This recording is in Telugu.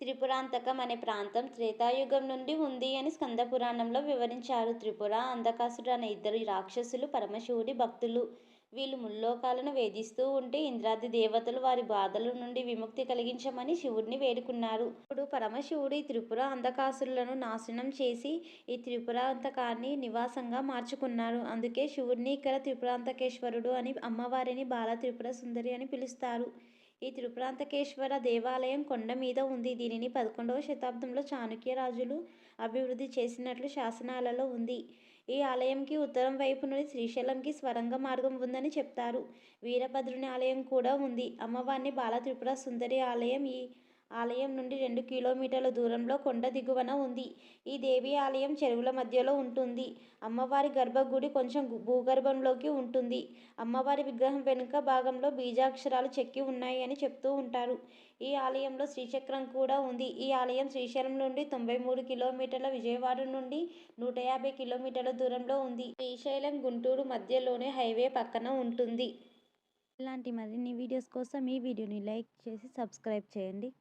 త్రిపురాంతకం అనే ప్రాంతం త్రేతాయుగం నుండి ఉంది అని స్కంద పురాణంలో వివరించారు. త్రిపుర, అంధకాసుడు అనే ఇద్దరు రాక్షసులు పరమశివుడి భక్తులు. వీళ్ళు ముల్లోకాలను వేధిస్తూ ఉంటే ఇంద్రాది దేవతలు వారి బాధల నుండి విముక్తి కలిగించమని శివుడిని వేడుకున్నారు. ఇప్పుడు పరమశివుడు ఈ త్రిపుర అంధకాసురులను నాశనం చేసి ఈ త్రిపురాంతకాన్ని నివాసంగా మార్చుకున్నారు. అందుకే శివుడిని ఇక్కడ త్రిపురాంతకేశ్వరుడు అని, అమ్మవారిని బాల త్రిపుర సుందరి అని పిలుస్తారు. ఈ త్రిపురాంతకేశ్వర దేవాలయం కొండ మీద ఉంది. దీనిని 11వ శతాబ్దంలో చాళుక్య రాజులు అభివృద్ధి చేసినట్లు శాసనాలలో ఉంది. ఈ ఆలయంకి ఉత్తరం వైపు నుండి శ్రీశైలంకి స్వరంగ మార్గం ఉందని చెప్తారు. వీరభద్రుని ఆలయం కూడా ఉంది. అమ్మవారిని బాల త్రిపుర సుందరి ఆలయం ఈ ఆలయం నుండి 2 కిలోమీటర్ల దూరంలో కొండ దిగువన ఉంది. ఈ దేవి ఆలయం చెరువుల మధ్యలో ఉంటుంది. అమ్మవారి గర్భగుడి కొంచెం భూగర్భంలోకి ఉంటుంది. అమ్మవారి విగ్రహం వెనుక భాగంలో బీజాక్షరాలు చెక్కి ఉన్నాయి అని చెప్తూ ఉంటారు. ఈ ఆలయంలో శ్రీచక్రం కూడా ఉంది. ఈ ఆలయం శ్రీశైలం నుండి 93 కిలోమీటర్ల, విజయవాడ నుండి 150 కిలోమీటర్ల దూరంలో ఉంది. శ్రీశైలం గుంటూరు మధ్యలోనే హైవే పక్కన ఉంటుంది. ఇలాంటి మరిన్ని వీడియోస్ కోసం ఈ వీడియోని లైక్ చేసి సబ్స్క్రైబ్ చేయండి.